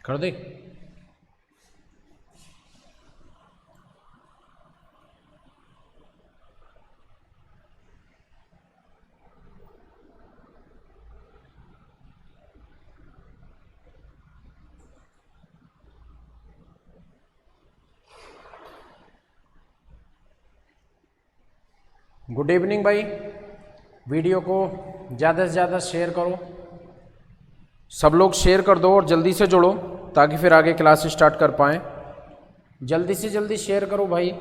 कर दे। Good evening भाई, video को ज़्यादा से ज़्यादा शेयर करो, सब लोग शेयर कर दो और जल्दी से जुड़ो ताकि फिर आगे क्लास स्टार्ट कर पाएँ। जल्दी से जल्दी शेयर करो भाई।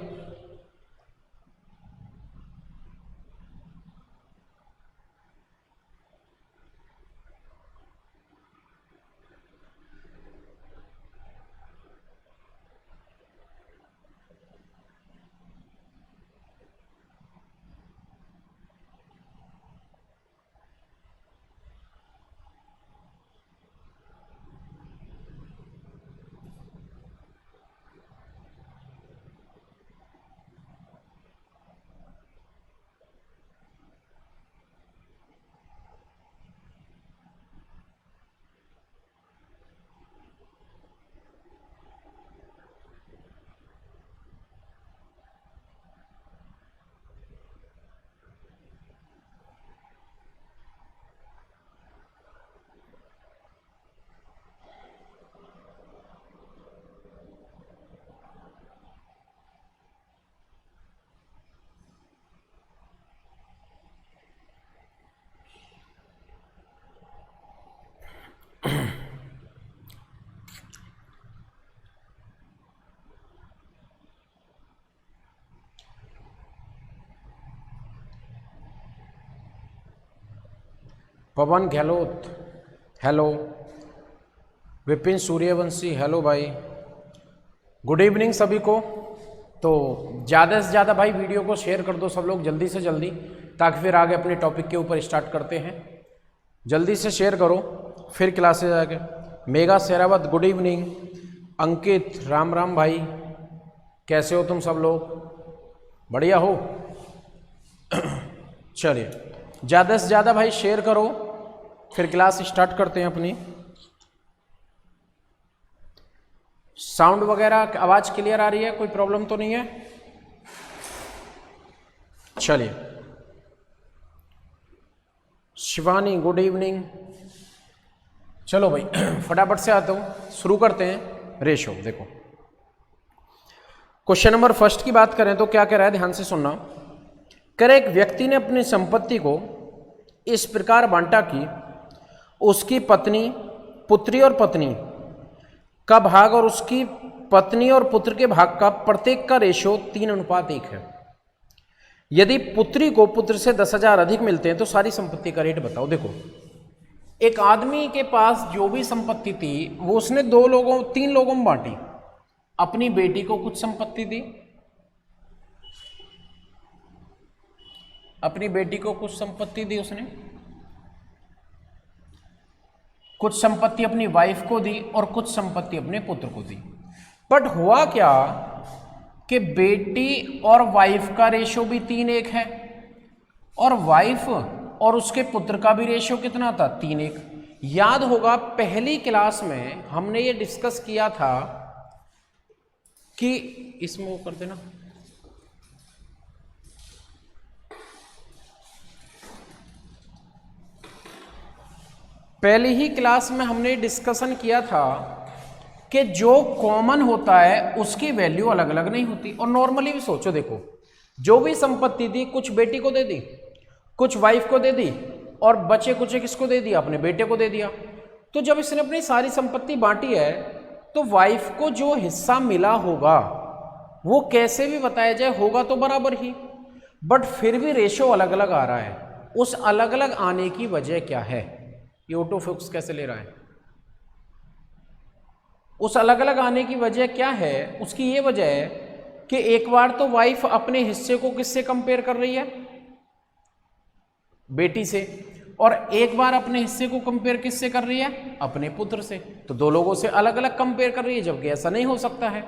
पवन गहलोत हेलो, विपिन सूर्यवंशी हेलो भाई, गुड इवनिंग सभी को। तो ज़्यादा से ज़्यादा भाई वीडियो को शेयर कर दो सब लोग जल्दी से जल्दी, ताकि फिर आगे अपने टॉपिक के ऊपर स्टार्ट करते हैं। जल्दी से शेयर करो फिर क्लासेज आगे। मेघा शेरावत गुड इवनिंग, अंकित राम राम भाई, कैसे हो तुम सब लोग, बढ़िया हो? चलिए ज़्यादा से ज़्यादा भाई शेयर करो, फिर क्लास स्टार्ट करते हैं अपनी। साउंड वगैरह आवाज़ क्लियर आ रही है, कोई प्रॉब्लम तो नहीं है? चलिए शिवानी गुड इवनिंग। चलो भाई फटाफट से आता हूँ, शुरू करते हैं। रेशो देखो, क्वेश्चन नंबर फर्स्ट की बात करें तो क्या कह रहा है, ध्यान से सुनना। कर एक व्यक्ति ने अपनी संपत्ति को इस प्रकार बांटा कि उसकी पत्नी, पुत्री और पत्नी का भाग और उसकी पत्नी और पुत्र के भाग का प्रत्येक का रेशो 3:1 है। यदि पुत्री को पुत्र से 10,000 अधिक मिलते हैं तो सारी संपत्ति का रेट बताओ। देखो, एक आदमी के पास जो भी संपत्ति थी वो उसने 3 लोगों में बांटी। अपनी बेटी को कुछ संपत्ति दी, अपनी बेटी को कुछ संपत्ति दी उसने, कुछ संपत्ति अपनी वाइफ को दी और कुछ संपत्ति अपने पुत्र को दी। बट हुआ क्या कि बेटी और वाइफ का रेशो भी 3:1 है, और वाइफ और उसके पुत्र का भी रेशो कितना था, 3:1। याद होगा पहली क्लास में हमने ये डिस्कस किया था कि इसमें वो कर देना, पहली ही क्लास में हमने डिस्कशन किया था कि जो कॉमन होता है उसकी वैल्यू अलग अलग नहीं होती। और नॉर्मली भी सोचो, देखो जो भी संपत्ति थी कुछ बेटी को दे दी, कुछ वाइफ को दे दी, और बचे कुछ किसको दे दिया, अपने बेटे को दे दिया। तो जब इसने अपनी सारी संपत्ति बांटी है तो वाइफ को जो हिस्सा मिला होगा वो कैसे भी बताया जाए होगा तो बराबर ही, बट फिर भी रेशो अलग अलग आ रहा है। उस अलग अलग आने की वजह क्या है, ये ऑटो फोकस कैसे ले रहा है, उस अलग अलग आने की वजह क्या है? उसकी ये वजह है कि एक बार तो वाइफ अपने हिस्से को किससे कंपेयर कर रही है, बेटी से, और एक बार अपने हिस्से को कंपेयर किससे कर रही है, अपने पुत्र से। तो दो लोगों से अलग अलग कंपेयर कर रही है, जबकि ऐसा नहीं हो सकता है।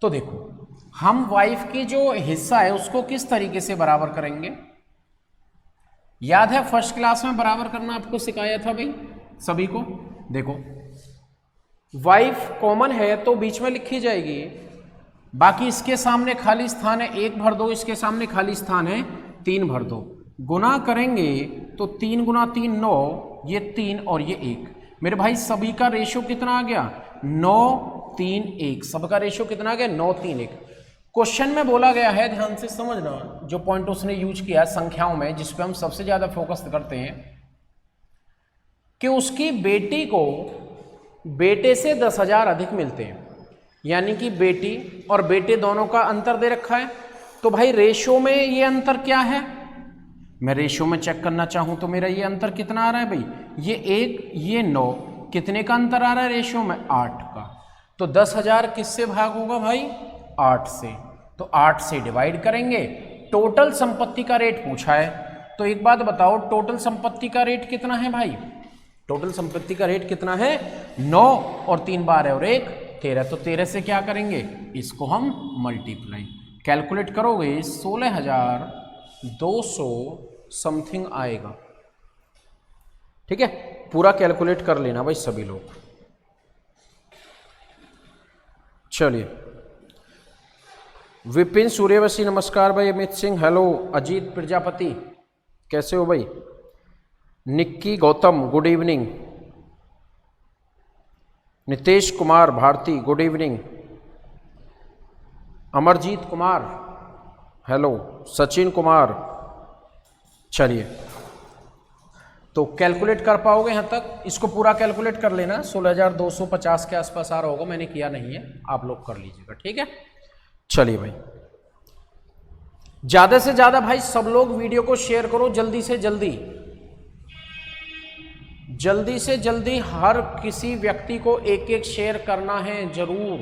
तो देखो हम वाइफ की जो हिस्सा है उसको किस तरीके से बराबर करेंगे, याद है फर्स्ट क्लास में बराबर करना आपको सिखाया था भाई सभी को। देखो वाइफ कॉमन है तो बीच में लिखी जाएगी, बाकी इसके सामने खाली स्थान है 1 भर दो, इसके सामने खाली स्थान है 3 भर दो। गुना करेंगे तो 3 गुना 3 9, ये 3 और ये 1। मेरे भाई सभी का रेशियो कितना आ गया 9 3 1, सबका रेशियो कितना आ गया 9 3 1। क्वेश्चन में बोला गया है, ध्यान से समझना, जो पॉइंट उसने यूज किया संख्याओं में जिस पे हम सबसे ज्यादा फोकस करते हैं, कि उसकी बेटी को बेटे से 10,000 अधिक मिलते हैं, यानी कि बेटी और बेटे दोनों का अंतर दे रखा है। तो भाई रेशियो में ये अंतर क्या है, मैं रेशियो में चेक करना चाहूं तो मेरा ये अंतर कितना आ रहा है भाई, ये 1 ये 9, कितने का अंतर आ रहा है रेशियो में 8 का। तो 10,000 किससे भाग होगा भाई 8 से, तो 8 से डिवाइड करेंगे। टोटल संपत्ति का रेट पूछा है, तो एक बात बताओ टोटल संपत्ति का रेट कितना है भाई, टोटल संपत्ति का रेट कितना है 9 और 3 12 और 1 13। तो 13 से क्या करेंगे, इसको हम मल्टीप्लाई कैलकुलेट करोगे 16,200 समथिंग आएगा। ठीक है, पूरा कैलकुलेट कर लेना भाई सभी लोग। चलिए, विपिन सूर्यवंशी नमस्कार भाई। अमित सिंह हेलो। अजीत प्रजापति कैसे हो भाई। Nikki Gautam good evening. Nitesh Kumar Bharti good evening. Amarjeet Kumar hello. Sachin Kumar. चलिए, तो कैलकुलेट कर पाओगे यहाँ तक, इसको पूरा कैलकुलेट कर लेना। 16,250 के आसपास आ रहा होगा, मैंने किया नहीं है, आप लोग कर लीजिएगा। ठीक है, चलिए भाई, ज्यादा से ज्यादा भाई सब लोग वीडियो को शेयर करो, जल्दी से जल्दी, जल्दी से जल्दी हर किसी व्यक्ति को एक एक शेयर करना है जरूर।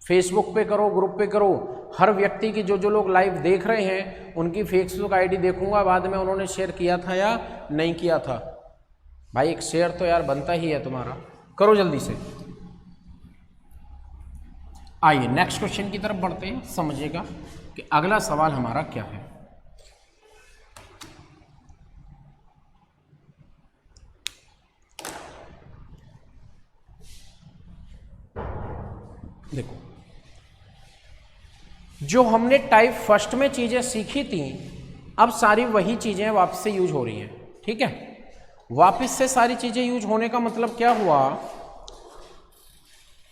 फेसबुक पे करो, ग्रुप पे करो, हर व्यक्ति की जो लोग लाइव देख रहे हैं उनकी फेसबुक आईडी देखूंगा बाद में उन्होंने शेयर किया था या नहीं किया था। भाई एक शेयर तो यार बनता ही है तुम्हारा, करो जल्दी से। आइए नेक्स्ट क्वेश्चन की तरफ बढ़ते हैं, समझिएगा कि अगला सवाल हमारा क्या है। देखो, जो हमने टाइप फर्स्ट में चीजें सीखी थी, अब सारी वही चीजें वापस से यूज हो रही हैं। ठीक है, वापस से सारी चीजें यूज होने का मतलब क्या हुआ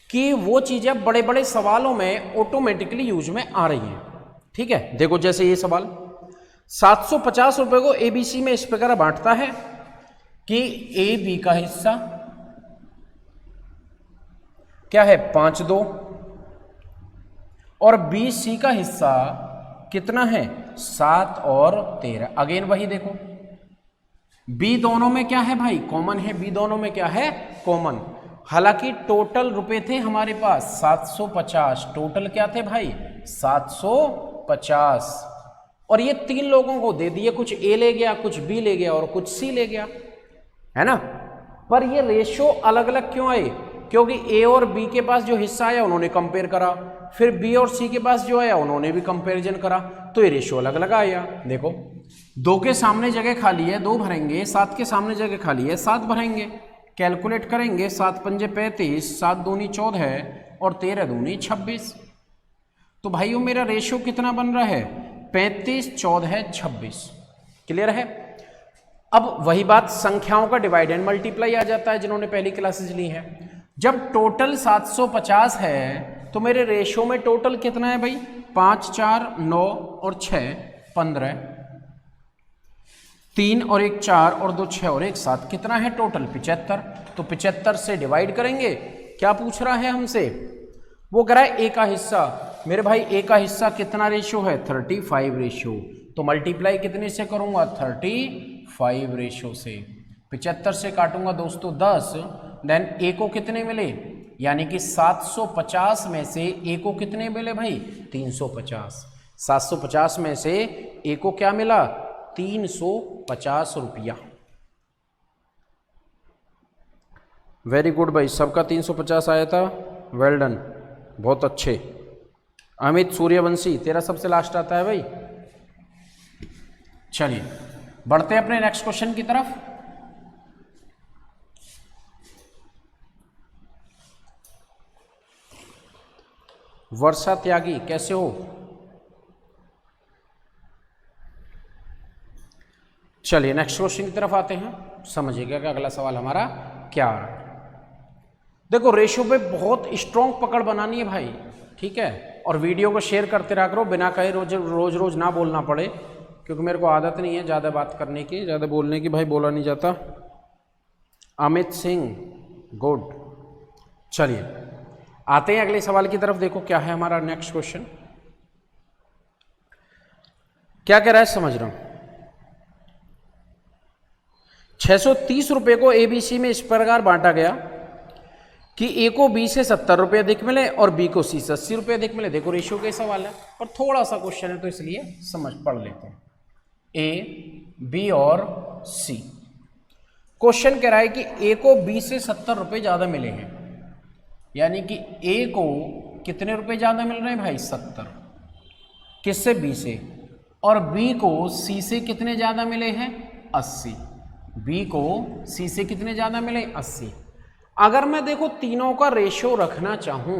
कि वो चीजें बड़े बड़े सवालों में ऑटोमेटिकली यूज में आ रही हैं। ठीक है, देखो जैसे ये सवाल 750 रुपए को एबीसी में इस प्रकार बांटता है कि ए बी का हिस्सा क्या है 5/2 और बी सी का हिस्सा कितना है 7 और 13। अगेन वही देखो, बी दोनों में क्या है भाई कॉमन है, बी दोनों में क्या है कॉमन। हालांकि टोटल रुपए थे हमारे पास 750, टोटल क्या थे भाई 750, और ये 3 लोगों को दे दिए, कुछ ए ले गया, कुछ बी ले गया और कुछ सी ले गया, है ना। पर ये रेशो अलग अलग क्यों आए, क्योंकि ए और बी के पास जो हिस्सा आया उन्होंने कंपेयर करा, फिर बी और सी के पास जो आया उन्होंने भी कंपैरिजन करा, तो ये रेशो अलग अलग आया। देखो 2 के सामने जगह खाली है 2 भरेंगे, 7 के सामने जगह खाली है 7 भरेंगे। कैलकुलेट करेंगे 7 पंजे 35, 7 दूनी 14 और 13 दूनी 26। तो भाइयों मेरा रेशो कितना बन रहा है 35 14 26। क्लियर है। अब वही बात संख्याओं का डिवाइड एंड मल्टीप्लाई आ जाता है जिन्होंने पहली क्लासेज ली है। जब टोटल 750 है तो मेरे रेशो में टोटल कितना है भाई 5 4 9 और 6 15, 3 और 1 4 और 2 6 और 1 7, कितना है टोटल 75। तो 75 से डिवाइड करेंगे। क्या पूछ रहा है हमसे, वो कह रहा है ए का हिस्सा। मेरे भाई ए का हिस्सा कितना रेशियो है 35 रेशियो, तो मल्टीप्लाई कितने से करूंगा 35 रेशियो से। 75 से काटूंगा दोस्तों 10, देन ए को कितने मिले, यानी कि 750 में से ए को कितने मिले भाई 350। 750 में से ए को क्या मिला 350 रुपया। वेरी गुड भाई, सबका 350 आया था, वेल डन, बहुत अच्छे। अमित सूर्यवंशी तेरा सबसे लास्ट आता है भाई। चलिए बढ़ते हैं अपने नेक्स्ट क्वेश्चन की तरफ। वर्षा त्यागी कैसे हो? चलिए नेक्स्ट क्वेश्चन की तरफ आते हैं, समझिएगा कि अगला सवाल हमारा क्या आ रहा है। देखो रेशो पे बहुत स्ट्रॉन्ग पकड़ बनानी है भाई, ठीक है, और वीडियो को शेयर करते रहा करो, बिना कहे रोज रोज ना बोलना पड़े, क्योंकि मेरे को आदत नहीं है ज़्यादा बात करने की, ज़्यादा बोलने की, भाई बोला नहीं जाता। अमित सिंह गुड। चलिए आते हैं अगले सवाल की तरफ। देखो क्या है हमारा नेक्स्ट क्वेश्चन, क्या कह रहा है समझ रहा हूं। 630 रुपये को एबीसी में इस प्रकार बांटा गया कि ए को बी से 70 रुपये अधिक मिले और बी को सी से 80 रुपये अधिक मिले। देखो रेशियो का सवाल है और थोड़ा सा क्वेश्चन है तो इसलिए समझ पढ़ लेते हैं। ए बी और सी, क्वेश्चन कह रहा है कि ए को बी से 70 रुपये ज़्यादा मिले हैं, यानी कि ए को कितने रुपए ज़्यादा मिल रहे हैं भाई 70, किससे बी से, और बी को सी से कितने ज़्यादा मिले हैं 80, बी को सी से कितने ज़्यादा मिले 80। अगर मैं देखो तीनों का रेशियो रखना चाहूँ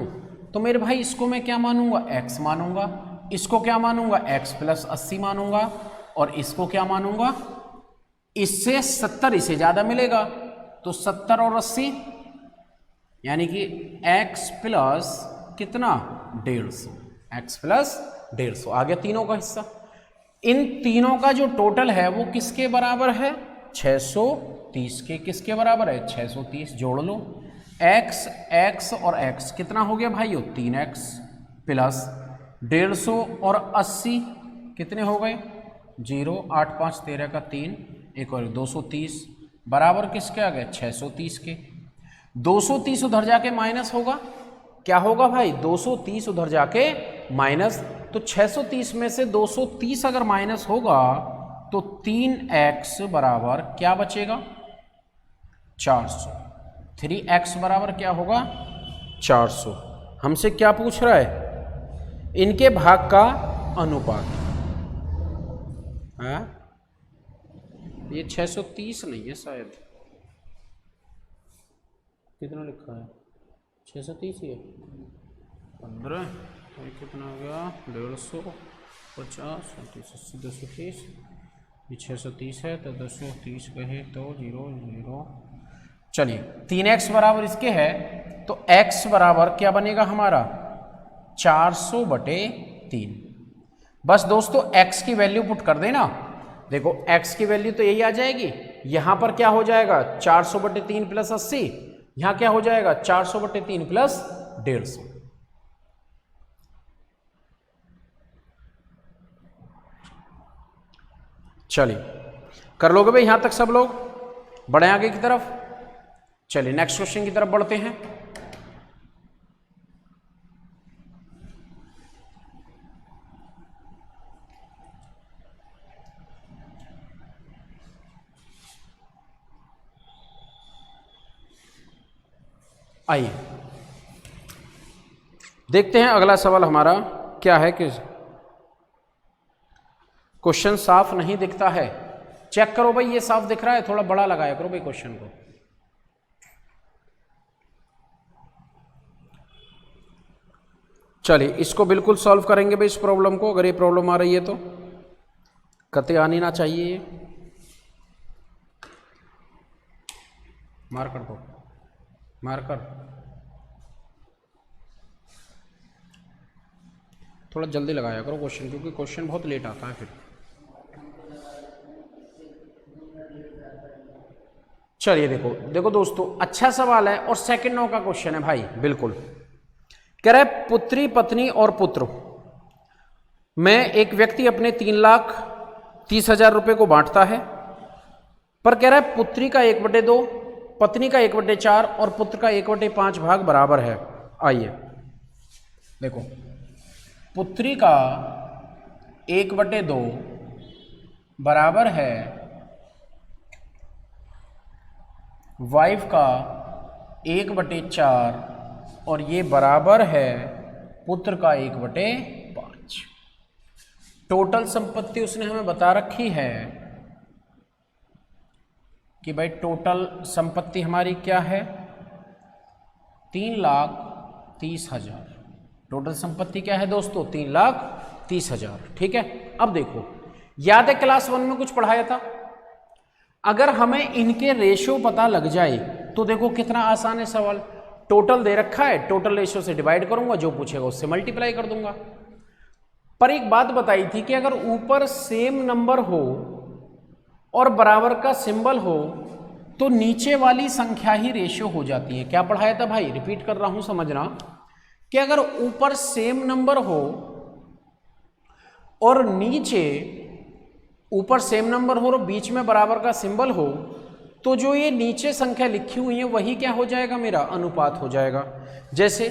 तो मेरे भाई इसको मैं क्या मानूंगा x मानूंगा, इसको क्या मानूंगा x प्लस 80 मानूंगा, और इसको क्या मानूंगा, इससे 70 इसे ज़्यादा मिलेगा तो 70 और 80 यानी कि x प्लस कितना 150, x प्लस 150 आ गया तीनों का हिस्सा। इन तीनों का जो टोटल है वो किसके बराबर है 630 के, किसके बराबर है 630, जोड़ लो x और x कितना हो गया भाई 3x प्लस 150 और 80 कितने हो गए 0, 8 5 13 का 3, एक और 230 बराबर किसके आ गए 630 के। 230 उधर जाके माइनस होगा, क्या होगा भाई 230 उधर जाके माइनस, तो 630 में से 230 अगर माइनस होगा तो 3x बराबर क्या बचेगा 400, 3x बराबर क्या होगा 400। हमसे क्या पूछ रहा है इनके भाग का अनुपात है, ये 630 नहीं है शायद, कितना लिखा है 630 ही है 15, तो कितना हो गया 150 50 30 230, ये 630 है तो 230 कहे तो 0 0। चलिए 3x बराबर इसके है तो x बराबर क्या बनेगा हमारा 400/3। बस दोस्तों x की वैल्यू पुट कर देना, देखो x की वैल्यू तो यही आ जाएगी, यहां पर क्या हो जाएगा 400/3 प्लस 80, यहां क्या हो जाएगा 400/3 प्लस 150। चलिए कर लोगे भाई यहां तक सब लोग, बढ़े आगे की तरफ। चलिए नेक्स्ट क्वेश्चन की तरफ बढ़ते हैं। आइए देखते हैं अगला सवाल हमारा क्या है कि क्वेश्चन साफ नहीं दिखता है, चेक करो भाई ये साफ दिख रहा है, थोड़ा बड़ा लगाया करो भाई क्वेश्चन को। चलिए इसको बिल्कुल सॉल्व करेंगे भाई इस प्रॉब्लम को, अगर ये प्रॉब्लम आ रही है तो कतई आनी ना चाहिए, ये मार कर दो, मार कर, थोड़ा जल्दी लगाया करो क्वेश्चन, क्योंकि क्वेश्चन बहुत लेट आता है फिर। चलिए देखो देखो दोस्तों अच्छा सवाल है और सेकंड नौ का क्वेश्चन है भाई, बिल्कुल कह रहा है पुत्री पत्नी और पुत्र में एक व्यक्ति अपने 3,30,000 रुपए को बांटता है, पर कह रहा है पुत्री का 1/2, पत्नी का 1/4 और पुत्र का 1/5 भाग बराबर है। आइए देखो पुत्री का 1/2 बराबर है वाइफ का 1/4 और ये बराबर है पुत्र का 1/5। टोटल संपत्ति उसने हमें बता रखी है कि भाई टोटल संपत्ति हमारी क्या है 3,30,000, टोटल संपत्ति क्या है दोस्तों? 3,30,000। ठीक है, अब देखो, याद है क्लास 1 में कुछ पढ़ाया था? अगर हमें इनके रेशियो पता लग जाए तो देखो कितना आसान है सवाल। टोटल दे रखा है, टोटल रेशियो से डिवाइड करूंगा, जो पूछेगा उससे मल्टीप्लाई कर दूंगा। पर एक बात बताई थी कि अगर ऊपर सेम नंबर हो और बराबर का सिंबल हो तो नीचे वाली संख्या ही रेशियो हो जाती है। क्या पढ़ाया था भाई? रिपीट कर रहा हूं, समझना कि अगर ऊपर सेम नंबर हो और नीचे ऊपर सेम नंबर हो और बीच में बराबर का सिंबल हो तो जो ये नीचे संख्या लिखी हुई है वही क्या हो जाएगा? मेरा अनुपात हो जाएगा। जैसे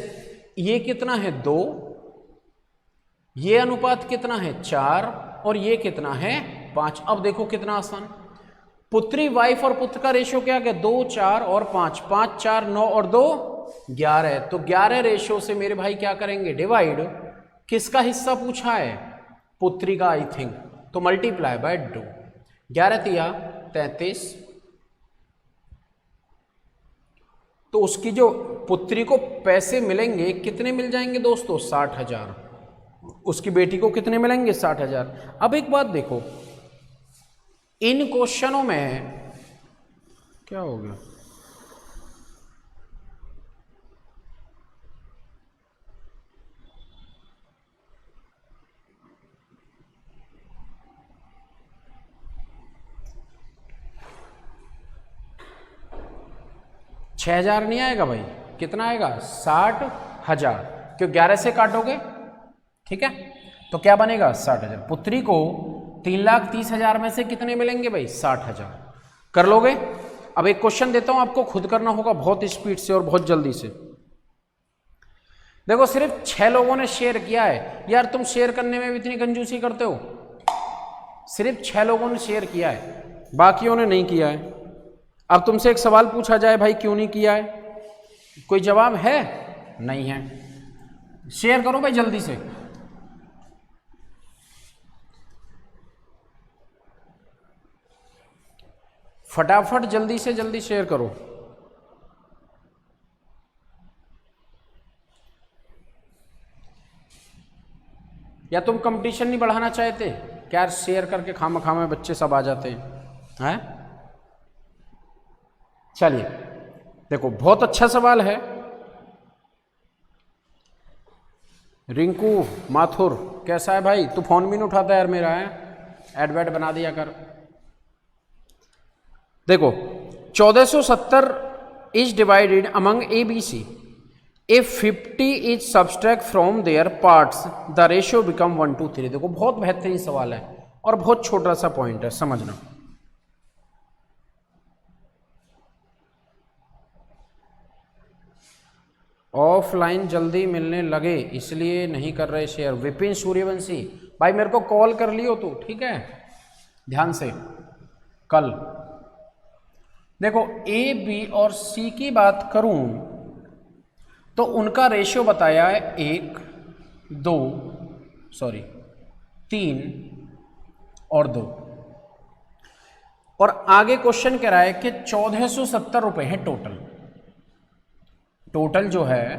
ये कितना है? 2, ये अनुपात कितना है? 4, और ये कितना है? 5। अब देखो कितना आसान। पुत्री वाइफ और पुत्र का रेशियो क्या है? 2, 4 और 5। 5, 4, 9 और 2 11। तो 11 रेशियो से मेरे भाई क्या करेंगे? डिवाइड। किसका हिस्सा पूछा है? पुत्री का, आई थिंक, तो मल्टीप्लाई बाय 2। 11 तिया 33। तो उसकी जो पुत्री को पैसे मिलेंगे कितने मिल जाएंगे दोस्तों? 60,000। उसकी बेटी को कितने मिलेंगे? 60,000। अब एक बात देखो, इन क्वेश्चनों में क्या हो गया? छह 6,000 नहीं आएगा भाई, कितना आएगा? 60,000। क्यों 11 से काटोगे? ठीक है, तो क्या बनेगा? 60,000। पुत्री को 3,30,000 में से कितने मिलेंगे भाई? 60,000। कर लोगे? अब एक क्वेश्चन देता हूं, आपको खुद करना होगा बहुत स्पीड से और बहुत जल्दी से। देखो सिर्फ 6 लोगों ने शेयर किया है। यार तुम शेयर करने में भी इतनी कंजूसी करते हो। सिर्फ 6 लोगों ने शेयर किया है, बाकियों ने नहीं किया है। अब तुमसे एक सवाल पूछा जाए, भाई क्यों नहीं किया है? कोई जवाब है? नहीं है। शेयर करो भाई जल्दी से। फटाफट जल्दी से जल्दी शेयर करो। या तुम कंपटीशन नहीं बढ़ाना चाहते क्या? शेयर करके खामा में बच्चे सब आ जाते हैं। चलिए देखो, बहुत अच्छा सवाल है। रिंकू माथुर, कैसा है भाई? तू फोन भी नहीं उठाता यार मेरा, है? एडवर्ट बना दिया कर। देखो 1470 is divided among A B C. If 50 is subtract from their parts, the ratio become 1:3। देखो बहुत बेहतरीन सवाल है और बहुत छोटा सा पॉइंट है, समझना। ऑफलाइन जल्दी मिलने लगे इसलिए नहीं कर रहे शेयर। विपिन सूर्यवंशी भाई मेरे को कॉल कर लियो तू, ठीक है? ध्यान से। कल देखो ए बी और सी की बात करूं तो उनका रेशियो बताया है 3 और 2। और आगे क्वेश्चन कह रहा है कि 1470 रुपए है टोटल। टोटल जो है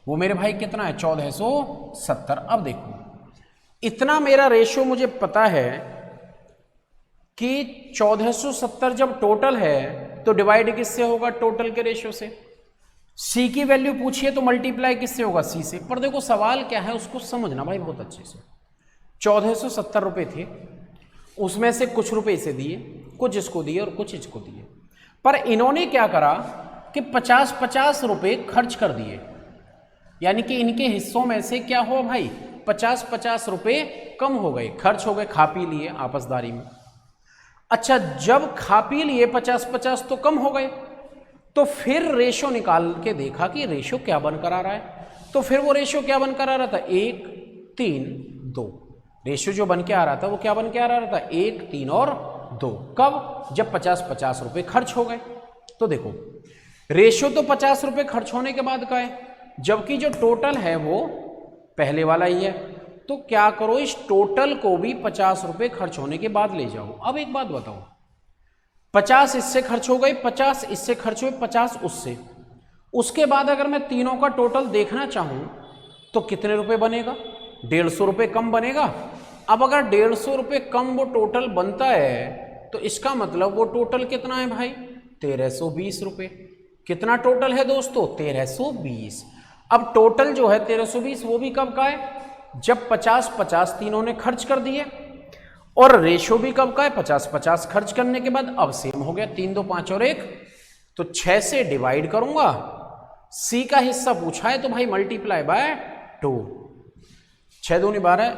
वो मेरे भाई कितना है? 1470। अब देखो इतना मेरा रेशियो मुझे पता है कि 1470 जब टोटल है तो डिवाइड किससे होगा? टोटल के रेशियो से। सी की वैल्यू पूछिए तो मल्टीप्लाई किससे होगा? सी से। पर देखो सवाल क्या है उसको समझना भाई बहुत अच्छे से। 1470 रुपए थे, उसमें से कुछ रुपए इसे दिए, कुछ इसको दिए और कुछ इसको दिए। पर इन्होंने क्या करा कि 50-50 रुपए खर्च कर दिए। यानी कि इनके हिस्सों में से क्या हुआ भाई? 50-50 रुपए कम हो गए, खर्च हो गए, खा पी लिए आपसदारी में। अच्छा, जब खा पी लिए 50-50 तो कम हो गए, तो फिर रेशो निकाल के देखा कि रेशो क्या बनकर आ रहा है। तो फिर वो रेशो क्या बनकर आ रहा था? 1, 3, 2। रेशो जो बन के आ रहा था वो क्या बन के आ रहा था? 1, 3 और 2। कब? जब 50-50 रुपए खर्च हो गए। तो देखो रेशो तो 50 रुपए खर्च होने के बाद का है, जबकि जो टोटल है वो पहले वाला ही है। तो क्या करो, इस टोटल को भी 50 रुपए खर्च होने के बाद ले जाओ। अब एक बात बताओ, 50 इससे खर्च हो गई, 50 इससे खर्च हुए, 50 उससे। उसके बाद अगर मैं तीनों का टोटल देखना चाहूं तो कितने रुपए बनेगा? 150 रुपये कम बनेगा। अब अगर 150 रुपये कम वो टोटल बनता है तो इसका मतलब वो टोटल कितना है भाई? 1320 रुपये। कितना टोटल है दोस्तों? 1320। अब टोटल जो है 1320 वो भी कब का है? जब 50-50 तीनों ने खर्च कर दिए, और रेशो भी कब का है? 50-50 खर्च करने के बाद अब सेम हो गया। 3 2 5 और 1, तो 6 से डिवाइड करूंगा। सी का हिस्सा पूछा है तो भाई मल्टीप्लाई बाय 2। 6 दूनी 12,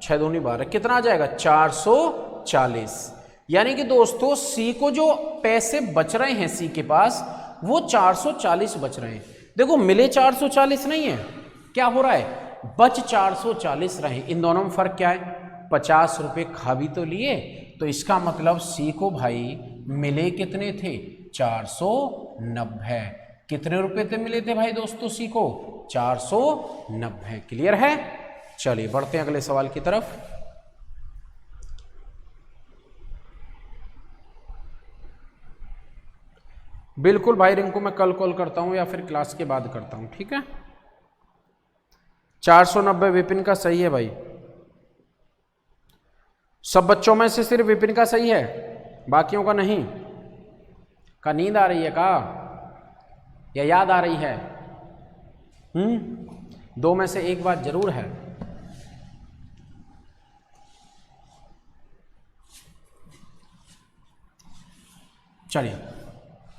6 दूनी 12, कितना आ जाएगा? 440। यानी कि दोस्तों सी को जो पैसे बच रहे हैं सी के पास वो 440 बच रहे हैं। देखो मिले 440 नहीं है, क्या हो रहा है? बच 440 रहे। इन दोनों में फर्क क्या है? 50 रुपये खा भी तो लिए, तो इसका मतलब सी को भाई मिले कितने थे? 490। कितने रुपए थे मिले थे भाई दोस्तों सी को? 490। क्लियर है? चलिए बढ़ते हैं अगले सवाल की तरफ। बिल्कुल भाई रिंकू, मैं कल कॉल करता हूं या फिर क्लास के बाद करता हूं, ठीक है? 490 विपिन का सही है भाई। सब बच्चों में से सिर्फ विपिन का सही है, बाकियों का नहीं। का नींद आ रही है का, या याद आ रही है? 2 में से एक बात जरूर है। चलिए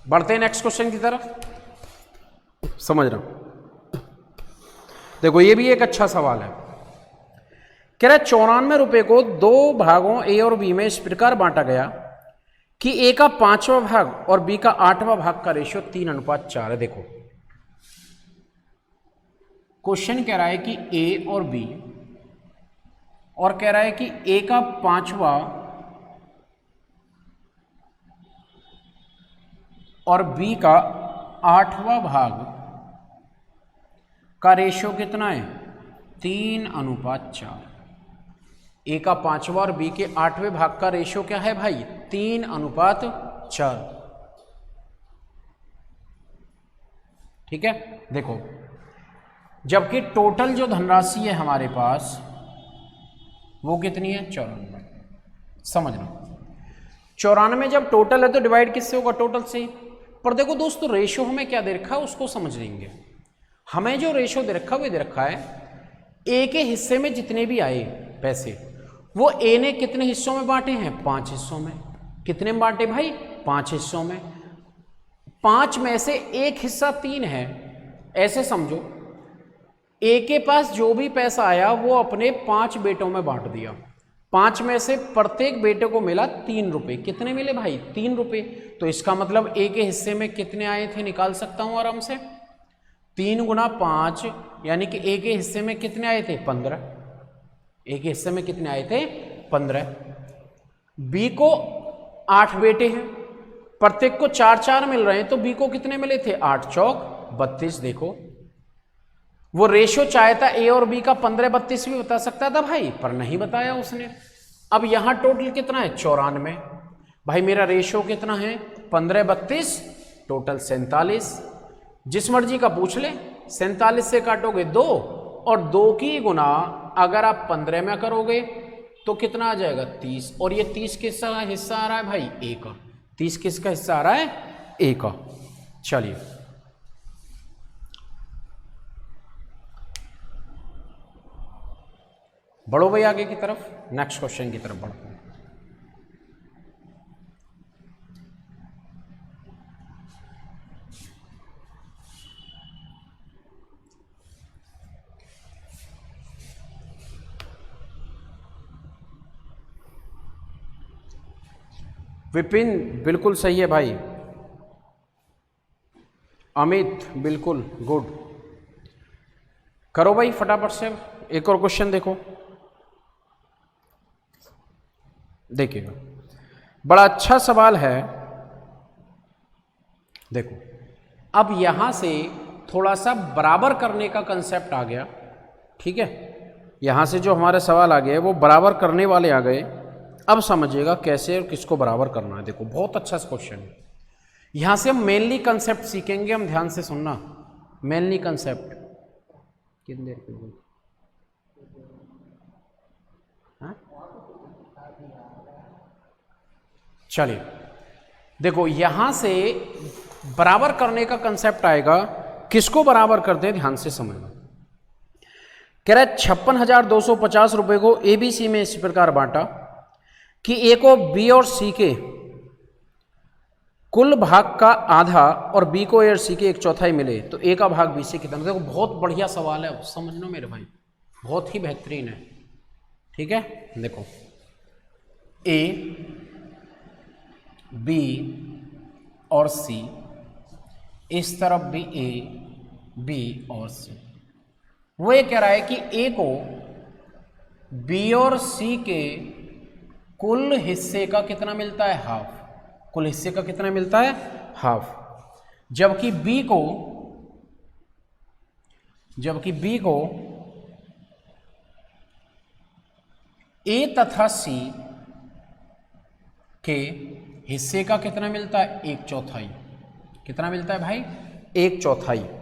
बढ़ते हैं नेक्स्ट क्वेश्चन की तरफ। समझ रहा हूं, देखो ये भी एक अच्छा सवाल है। कह रहा है 94 रुपए को 2 भागों ए और बी में इस प्रकार बांटा गया कि ए का 5वां भाग और बी का 8वां भाग का रेशियो 3:4 है। देखो क्वेश्चन कह रहा है कि ए और बी, और कह रहा है कि ए का 5वां और बी का 8वां भाग का रेशियो कितना है? 3:4। ए का 5वां और बी के 8वें भाग का रेशियो क्या है भाई? 3:4। ठीक है, देखो जबकि टोटल जो धनराशि है हमारे पास वो कितनी है? 94। समझना, 94 जब टोटल है तो डिवाइड किससे होगा? टोटल से। पर देखो दोस्तों रेशियो हमें क्या दे रखा है उसको समझ लेंगे। हमें जो रेशियो दे रखा है वो दे रखा है ए के हिस्से में जितने भी आए पैसे वो ए ने कितने हिस्सों में बांटे हैं? 5 हिस्सों में। कितने में बांटे भाई? 5 हिस्सों में। 5 में से एक हिस्सा 3 है। ऐसे समझो ए के पास जो भी पैसा आया वो अपने 5 बेटों में बांट दिया। 5 में से प्रत्येक बेटे को मिला 3 रुपए। कितने मिले भाई? 3 रुपए। तो इसका मतलब ए के हिस्से में कितने आए थे? निकाल सकता हूं आराम से। 3 × 5 यानी कि ए के हिस्से में कितने आए थे? 15। ए के हिस्से में कितने आए थे? 15। बी को 8 बेटे हैं, प्रत्येक को 4-4 मिल रहे हैं, तो बी को कितने मिले थे? 8 चौक 32। देखो वो रेशियो चाहता ए और बी का 15-32 भी बता सकता था भाई, पर नहीं बताया उसने। अब यहां टोटल कितना है? 94। भाई मेरा रेशियो कितना है? 15-32, टोटल 47। जिस मर्जी का पूछ ले। 47 से काटोगे 2 और 2 की गुना अगर आप 15 में करोगे तो कितना आ जाएगा? 30। और ये 30 किसका हिस्सा आ रहा है भाई? ए का। 30 किसका हिस्सा आ रहा है? ए का। चलिए बढ़ो भाई आगे की तरफ, नेक्स्ट क्वेश्चन की तरफ बढ़ते हैं। विपिन बिल्कुल सही है भाई। अमित बिल्कुल गुड। करो भाई फटाफट से एक और क्वेश्चन। देखो देखिएगा, बड़ा अच्छा सवाल है। देखो अब यहां से थोड़ा सा बराबर करने का कंसेप्ट आ गया। ठीक है, यहां से जो हमारे सवाल आ गए वो बराबर करने वाले आ गए। अब समझिएगा कैसे और किसको बराबर करना है। देखो बहुत अच्छा क्वेश्चन है। यहां से हम मेनली कंसेप्ट सीखेंगे। हम ध्यान से सुनना, मेनली कंसेप्ट। कितनी देर की हुई? हाँ चलिए देखो, यहां से बराबर करने का कंसेप्ट आएगा। किसको बराबर करते हैं ध्यान से समझना। कह रहा है 56,250 रुपए को एबीसी में इस प्रकार बांटा कि ए को बी और सी के कुल भाग का आधा और बी को ए और सी के 1/4 मिले तो ए का भाग बी से कितना। देखो बहुत बढ़िया सवाल है, समझ लो मेरे भाई, बहुत ही बेहतरीन है। ठीक है, देखो ए बी और सी, इस तरफ भी ए बी और सी। वो ये कह रहा है कि ए को बी और सी के कुल हिस्से का कितना मिलता है, हाफ। कुल हिस्से का कितना मिलता है, हाफ। जबकि बी को ए तथा सी के हिस्से का कितना मिलता है, 1/4। कितना मिलता है भाई, 1/4।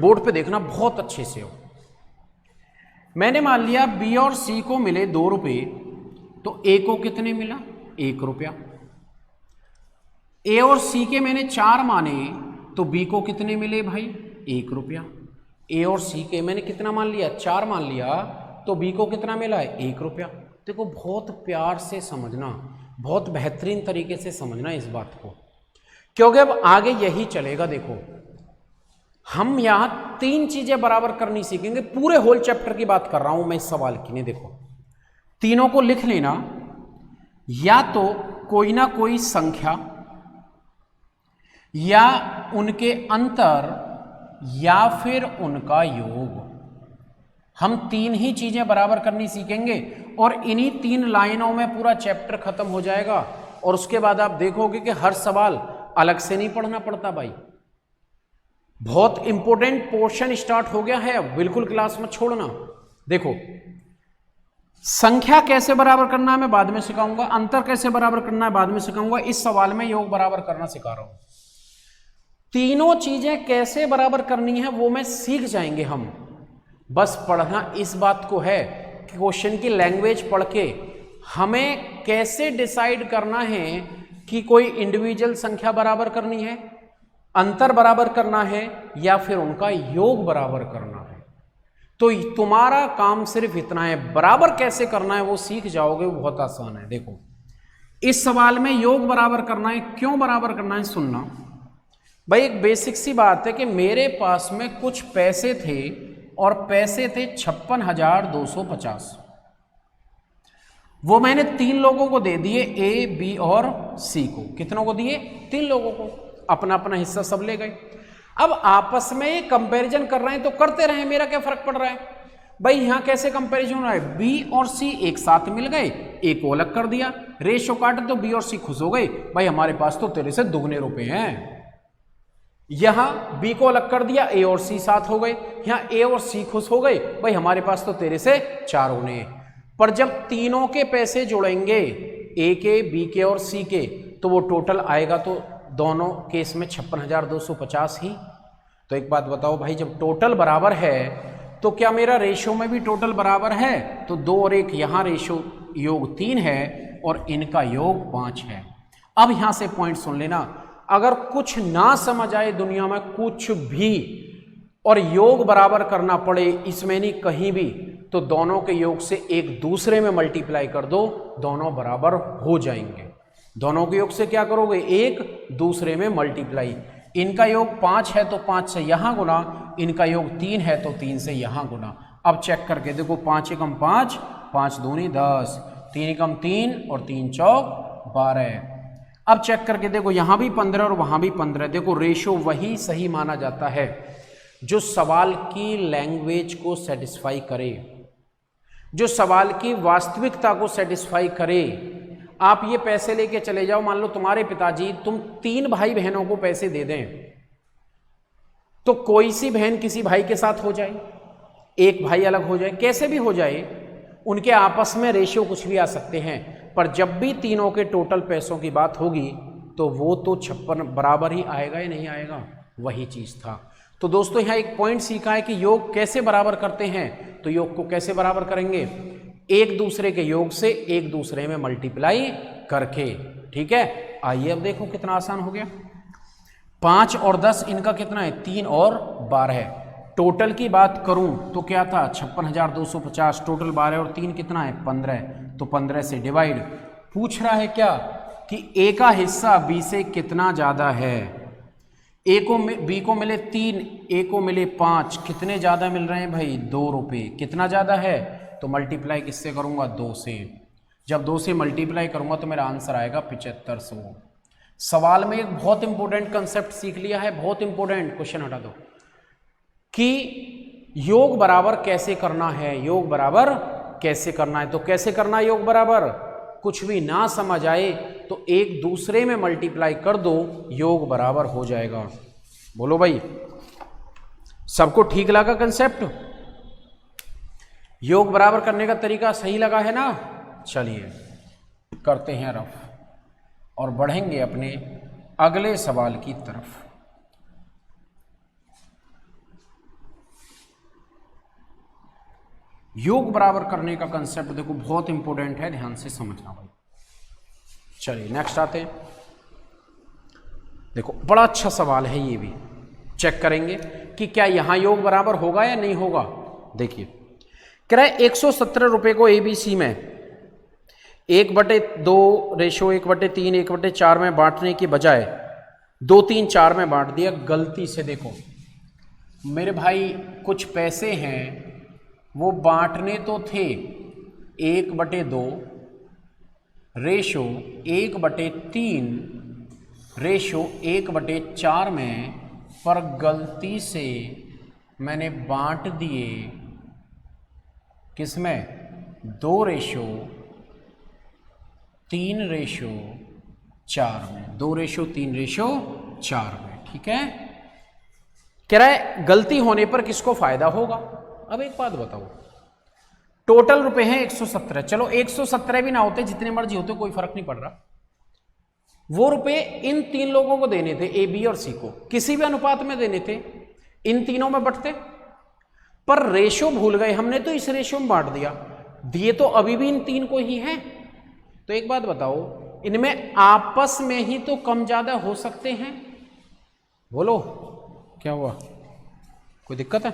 बोर्ड पे देखना बहुत अच्छे से हो। मैंने मान लिया बी और सी को मिले 2 रुपये, तो ए को कितने मिला, 1 रुपया। ए और सी के मैंने 4 माने, तो बी को कितने मिले भाई, 1 रुपया। ए और सी के मैंने कितना मान लिया, 4 मान लिया, तो बी को कितना मिला है, 1 रुपया। देखो बहुत प्यार से समझना, बहुत बेहतरीन तरीके से समझना इस बात को, क्योंकि अब आगे यही चलेगा। देखो हम यहां 3 चीजें बराबर करनी सीखेंगे। पूरे होल चैप्टर की बात कर रहा हूं मैं इस सवाल की। नहीं देखो, तीनों को लिख लेना, या तो कोई ना कोई संख्या, या उनके अंतर, या फिर उनका योग। हम 3 ही चीजें बराबर करनी सीखेंगे और इन्हीं 3 लाइनों में पूरा चैप्टर खत्म हो जाएगा। और उसके बाद आप देखोगे कि हर सवाल अलग से नहीं पढ़ना पड़ता भाई। बहुत इंपॉर्टेंट पोर्शन स्टार्ट हो गया है, अब बिल्कुल क्लास में छोड़ना। देखो संख्या कैसे बराबर करना है मैं बाद में सिखाऊंगा, अंतर कैसे बराबर करना है बाद में सिखाऊंगा। इस सवाल में योग बराबर करना सिखा रहा हूं। तीनों चीजें कैसे बराबर करनी है वो में सीख जाएंगे हम। बस पढ़ना इस बात को है कि क्वेश्चन की लैंग्वेज पढ़ के हमें कैसे डिसाइड करना है कि कोई इंडिविजुअल संख्या बराबर करनी है, अंतर बराबर करना है, या फिर उनका योग बराबर करना है। तो तुम्हारा काम सिर्फ इतना है, बराबर कैसे करना है वो सीख जाओगे, वो बहुत आसान है। देखो इस सवाल में योग बराबर करना है, क्यों बराबर करना है सुनना भाई। एक बेसिक सी बात है कि मेरे पास में कुछ पैसे थे और पैसे थे 56,250। वो मैंने 3 लोगों को दे दिए, ए बी और सी को। कितनों को दिए, 3 लोगों को, अपना अपना हिस्सा सब ले गए। अब आपस में कंपैरिजन कर रहे हैं तो करते रहे, मेरा क्या फर्क पड़ रहा है भाई। यहां कैसे कंपैरिजन हो रहा है, बी और सी एक साथ मिल गए, ए को अलग कर दिया, रेशो काटे तो बी और सी खुश हो गए, भाई हमारे पास तो तेरे से दुगने रुपए हैं। यहां बी को अलग कर दिया, ए और सी साथ हो गए, यहां ए और सी खुश हो गए, भाई हमारे पास तो तेरे से 4 होने। पर जब तीनों के पैसे जुड़ेंगे, ए के, बी के और सी के, तो वो टोटल आएगा तो दोनों केस में 56,250 ही। तो एक बात बताओ भाई, जब टोटल बराबर है तो क्या मेरा रेशो में भी टोटल बराबर है? तो 2 और 1 यहां रेशो योग 3 है और इनका योग 5 है। अब यहां से पॉइंट सुन लेना, अगर कुछ ना समझ आए दुनिया में कुछ भी और योग बराबर करना पड़े इसमें नहीं कहीं भी, तो दोनों के योग से एक दूसरे में मल्टीप्लाई कर दो, दोनों बराबर हो जाएंगे। दोनों के योग से क्या करोगे, एक दूसरे में मल्टीप्लाई। इनका योग 5 है तो 5 से यहां गुना, इनका योग 3 है तो 3 से यहां गुना। अब चेक करके देखो, 5 एकम 5, 5 दूनी 10, 3 एकम 3 और 3 चौक 12। अब चेक करके देखो, यहां भी 15 और वहां भी 15। देखो रेशो वही सही माना जाता है जो सवाल की लैंग्वेज को सेटिस्फाई करे, जो सवाल की वास्तविकता को सेटिस्फाई करे। आप ये पैसे लेके चले जाओ, मान लो तुम्हारे पिताजी तुम 3 भाई बहनों को पैसे दे दें, तो कोई सी बहन किसी भाई के साथ हो जाए, एक भाई अलग हो जाए, कैसे भी हो जाए, उनके आपस में रेशियो कुछ भी आ सकते हैं, पर जब भी तीनों के टोटल पैसों की बात होगी तो वो तो 56 बराबर ही आएगा या नहीं आएगा, वही चीज था। तो दोस्तों यहाँ एक पॉइंट सीखा है कि योग कैसे बराबर करते हैं। तो योग को कैसे बराबर करेंगे, एक दूसरे के योग से एक दूसरे में मल्टीप्लाई करके। ठीक है, आइए अब देखो कितना आसान हो गया। 5 और 10 इनका कितना है, 3 और 12। टोटल की बात करूं तो क्या था 56,250, टोटल 12 और 3 कितना है 15, तो 15 से डिवाइड। पूछ रहा है क्या कि ए का हिस्सा बी से कितना ज्यादा है। ए को बी को मिले 3, ए को मिले 5, कितने ज्यादा मिल रहे हैं भाई 2 रुपये। कितना ज्यादा है तो मल्टीप्लाई किससे करूंगा 2 से। जब 2 से मल्टीप्लाई करूंगा तो मेरा आंसर आएगा 7500। सवाल में एक बहुत इंपॉर्टेंट कंसेप्ट सीख लिया है, बहुत इंपॉर्टेंट। क्वेश्चन हटा दो कि योग बराबर कैसे करना है, योग बराबर कैसे करना है। तो कैसे करना है योग बराबर, कुछ भी ना समझ आए तो एक दूसरे में मल्टीप्लाई कर दो, योग बराबर हो जाएगा। बोलो भाई, सबको ठीक लगा कंसेप्ट? योग बराबर करने का तरीका सही लगा है ना? चलिए करते हैं रफ और बढ़ेंगे अपने अगले सवाल की तरफ। योग बराबर करने का कंसेप्ट देखो बहुत इंपॉर्टेंट है, ध्यान से समझना भाई। चलिए नेक्स्ट आते हैं। देखो बड़ा अच्छा सवाल है, ये भी चेक करेंगे कि क्या यहां योग बराबर होगा या नहीं होगा। देखिए कह रहा है 117 रुपए को एबीसी में 1/2 रेशो 1/3 1/4 में बांटने की बजाय 2 3 4 में बांट दिया गलती से। देखो मेरे भाई कुछ पैसे हैं वो बांटने तो थे 1/2 रेशो 1/3 रेशो 1/4 में, पर गलती से मैंने बांट दिए किसमें 2 रेशो 3 रेशो 4 में, 2 रेशो 3 रेशो 4 में। ठीक है, कह रहा है गलती होने पर किसको फायदा होगा। अब एक बात बताओ, टोटल रुपए हैं 117, चलो 117 भी ना होते, जितने मर्जी होते कोई फर्क नहीं पड़ रहा। वो रुपए इन 3 लोगों को देने थे, ए बी और सी को, किसी भी अनुपात में देने थे, इन तीनों में बंटते, पर रेशो भूल गए हमने तो इस रेशो में बांट दिया। दिए तो अभी भी इन 3 को ही हैं। तो एक बात बताओ, इनमें आपस में ही तो कम ज्यादा हो सकते हैं। बोलो क्या हुआ, कोई दिक्कत है?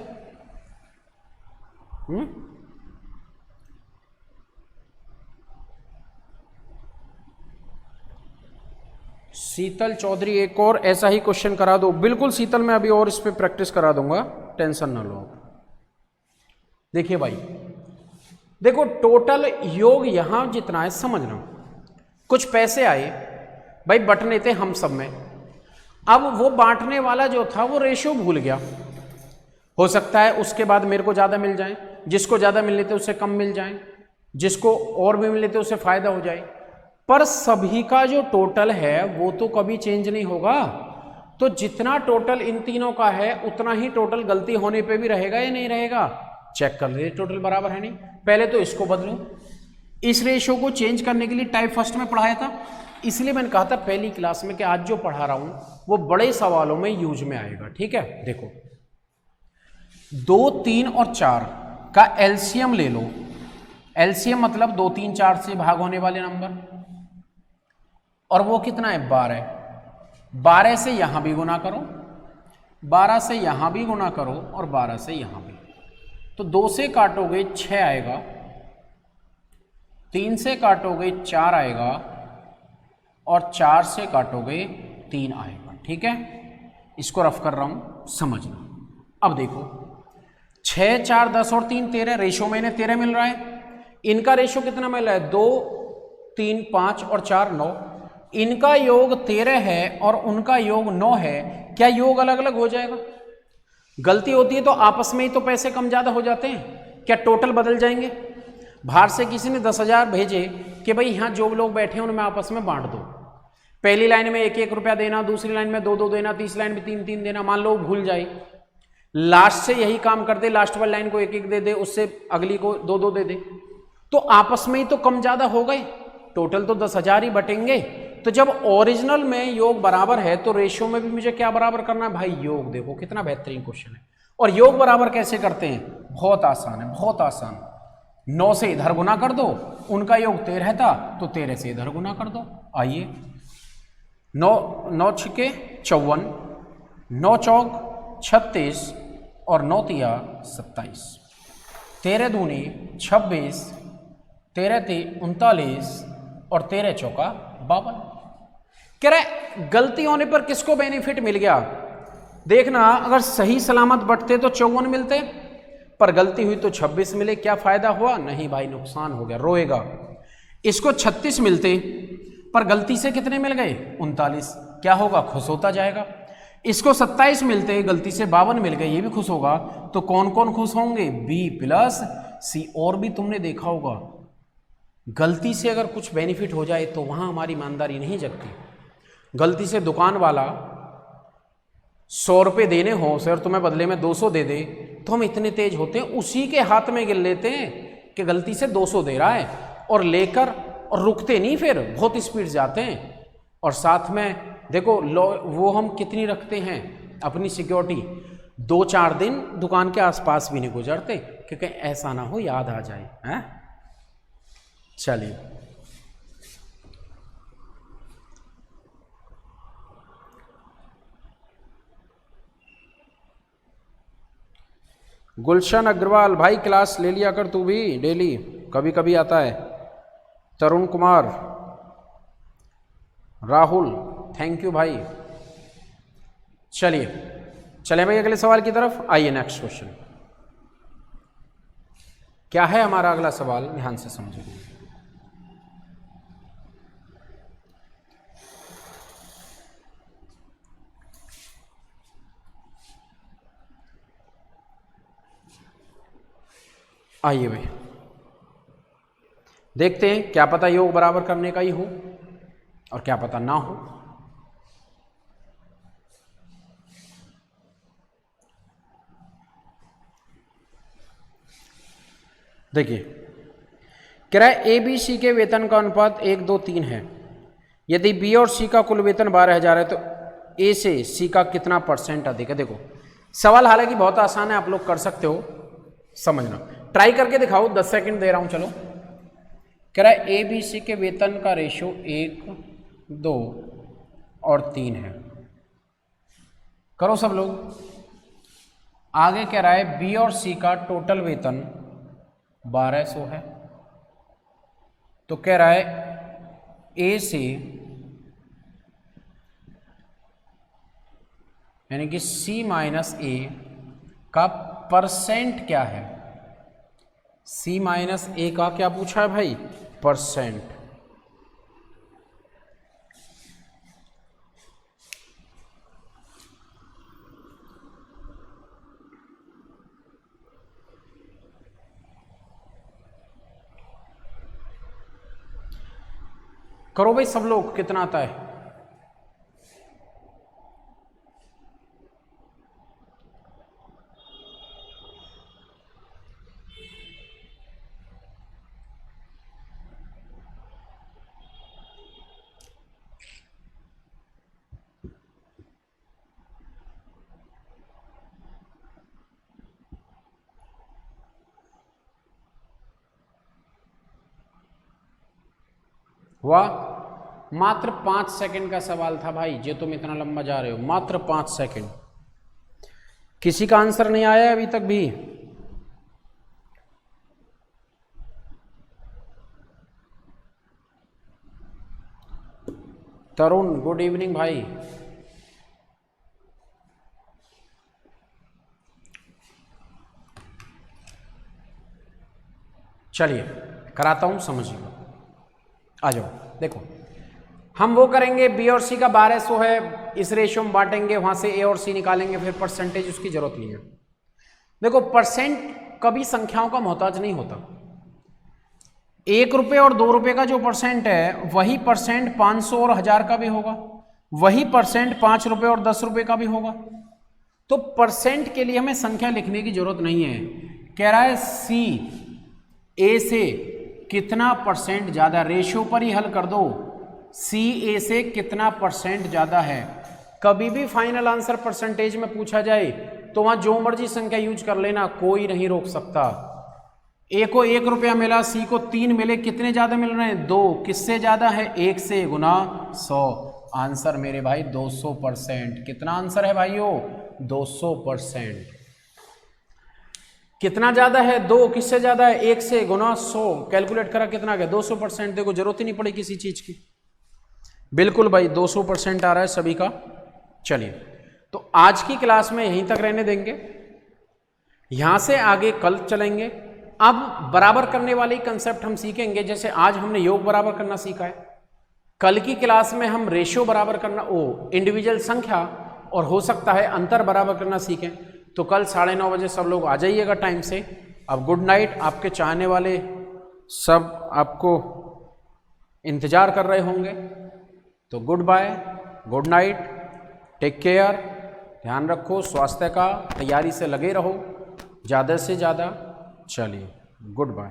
शीतल चौधरी एक और ऐसा ही क्वेश्चन करा दो। बिल्कुल शीतल, मैं अभी और इस पे प्रैक्टिस करा दूंगा, टेंशन ना लो। देखिए भाई, देखो टोटल योग यहां जितना है समझना, कुछ पैसे आए भाई बंटने थे हम सब में। अब वो बांटने वाला जो था वो रेशो भूल गया, हो सकता है उसके बाद मेरे को ज्यादा मिल जाए, जिसको ज्यादा मिल लेते उससे कम मिल जाए, जिसको और भी मिल लेते उससे फायदा हो जाए, पर सभी का जो टोटल है वो तो कभी चेंज नहीं होगा। तो जितना टोटल इन तीनों का है उतना ही टोटल गलती होने पे भी रहेगा या नहीं रहेगा। चेक कर ले, टोटल बराबर है नहीं। पहले तो इसको बदलूं, इस रेशो को चेंज करने के लिए टाइप फर्स्ट में पढ़ाया था, इसलिए मैंने कहा था पहली क्लास में कि आज जो पढ़ा रहा हूं वो बड़े सवालों में यूज में आएगा। ठीक है, देखो 2 3 और 4 का एलसीएम ले लो। एलसीएम मतलब 2 3 4 से भाग होने वाले नंबर, और वो कितना है 12। 12 से यहां भी गुना करो, 12 से यहां भी गुना करो, और 12 से यहां भी। तो 2 से काटोगे 6 आएगा, 3 से काटोगे 4 आएगा, और 4 से काटोगे 3 आएगा। ठीक है, इसको रफ कर रहा हूं, समझना। अब देखो 6 4 10 और 3 13, रेशो में इन्हें 13 मिल रहा है। इनका रेशो कितना मिल रहा है 2 3 5 और 4 9। इनका योग 13 है और उनका योग 9 है। क्या योग अलग अलग हो जाएगा? गलती होती है तो आपस में ही तो पैसे कम ज्यादा हो जाते हैं। क्या टोटल बदल जाएंगे? बाहर से किसी ने 10,000 भेजे कि भाई यहाँ जो लोग बैठे हैं उनमें आपस में बांट दो। पहली लाइन में 1 1 रुपया देना, दूसरी लाइन में 2 2 देना, तीसरी लाइन में 3 3 देना। मान लो भूल जाए, लास्ट से यही काम कर दे, लास्ट वाली लाइन को 1 1 दे दे, उससे अगली को 2 2 दे दे, तो आपस में ही तो कम ज्यादा हो गए। टोटल तो 10,000 ही बटेंगे, तो जब ओरिजिनल में योग बराबर है तो रेशियो में भी मुझे क्या बराबर करना है भाई, योग। देखो कितना बेहतरीन क्वेश्चन है। और योग बराबर कैसे करते हैं, बहुत आसान है, बहुत आसान। 9 से इधर गुना कर दो, उनका योग 13 था तो 13 से इधर गुना कर दो। आइए 9 छिके 54, 9 चौक 36 और 9 तिया 27, 13 दूनी 26, 13 × 39 और 13 चौका 52। कह रहे गलती होने पर किसको बेनिफिट मिल गया, देखना अगर सही सलामत बटते तो 54 मिलते, पर गलती हुई तो 26 मिले। क्या फायदा हुआ, नहीं भाई नुकसान हो गया, रोएगा। इसको 36 मिलते पर गलती से कितने मिल गए, 39, क्या होगा, खुश होता जाएगा। इसको 27 मिलते गलती से 52 मिल गए, ये भी खुश होगा। तो कौन कौन खुश होंगे, बी प्लस सी। और भी तुमने देखा होगा गलती से अगर कुछ बेनिफिट हो जाए तो वहां हमारी ईमानदारी नहीं जगती। गलती से दुकान वाला 100 रुपये देने हो सर, तुम्हें बदले में 200 दे दे, तो हम इतने तेज होते हैं उसी के हाथ में गिन लेते हैं कि गलती से 200 दे रहा है, और लेकर और रुकते नहीं, फिर बहुत स्पीड जाते हैं। और साथ में देखो वो हम कितनी रखते हैं अपनी सिक्योरिटी, 2-4 दिन दुकान के आसपास भी नहीं गुजरते क्योंकि ऐसा ना हो याद आ जाए, हैं। चलिए गुलशन अग्रवाल भाई क्लास ले लिया कर तू भी, डेली कभी कभी आता है। तरुण कुमार, राहुल, थैंक यू भाई। चलिए चलें भाई अगले सवाल की तरफ। आइए नेक्स्ट क्वेश्चन क्या है हमारा अगला सवाल, ध्यान से समझिए। आइए भाई देखते हैं, क्या पता योग बराबर करने का ही हो और क्या पता ना हो। देखिए कह रहा है ए बी सी के वेतन का अनुपात 1:2:3 है। यदि बी और सी का कुल वेतन 12,000 है तो ए से सी का कितना % अधिक है। देखो सवाल हालांकि बहुत आसान है, आप लोग कर सकते हो, समझना। ट्राई करके दिखाओ, 10 सेकंड दे रहा हूं। चलो कह रहा है ए बी सी के वेतन का रेशियो 1, 2 और 3 है। करो सब लोग। आगे कह रहा है बी और सी का टोटल वेतन 1200 है। तो कह रहा है ए से यानी कि सी माइनस ए का % क्या है। सी माइनस ए का क्या पूछा है भाई, %। करो भाई सब लोग, कितना आता है। हुआ, मात्र 5 सेकंड का सवाल था भाई, जो तुम इतना लंबा जा रहे हो, मात्र 5 सेकंड। किसी का आंसर नहीं आया अभी तक भी। तरुण गुड इवनिंग भाई। चलिए कराता हूं, समझिए। आ जाओ देखो, हम वो करेंगे बी और सी का 1200 है, इस रेशियो में बांटेंगे, वहां से ए और सी निकालेंगे, फिर % उसकी जरूरत नहीं है। देखो % कभी संख्याओं का मोहताज नहीं होता। 1 रुपये और 2 रुपये का जो % है वही % 500 और 1000 का भी होगा, वही % 5 रुपये और 10 रुपये का भी होगा। तो % के लिए हमें संख्या लिखने की जरूरत नहीं है। कह रहा है सी ए से कितना % ज्यादा, रेशियो पर ही हल कर दो। सी ए से कितना परसेंट ज़्यादा है। कभी भी फाइनल आंसर परसेंटेज में पूछा जाए तो वहाँ जो मर्जी संख्या यूज कर लेना, कोई नहीं रोक सकता। ए को 1 रुपया मिला, सी को 3 मिले, कितने ज़्यादा मिल रहे हैं? 2। किससे ज़्यादा है? 1 से गुना 100। आंसर मेरे भाई 200%। कितना आंसर है भाइयों? 200%। कितना ज़्यादा है? 2। किससे ज़्यादा है? 1 से गुना 100। कैलकुलेट करा कितना गया? 200%। देखो जरूरत ही नहीं पड़ी किसी चीज़ की। बिल्कुल भाई 200% आ रहा है सभी का। चलिए, तो आज की क्लास में यहीं तक रहने देंगे, यहां से आगे कल चलेंगे। अब बराबर करने वाले कंसेप्ट हम सीखेंगे। जैसे आज हमने योग बराबर करना सीखा है, कल की क्लास में हम रेशियो बराबर करना, इंडिविजुअल संख्या और हो सकता है अंतर बराबर करना सीखें। तो कल 9:30 बजे सब लोग आ जाइएगा टाइम से। अब गुड नाइट। आपके चाहने वाले सब आपको इंतजार कर रहे होंगे, तो goodbye, good night, take care, ध्यान रखो स्वास्थ्य का, तैयारी से लगे रहो ज़्यादा से ज़्यादा। चलिए, गुड बाय।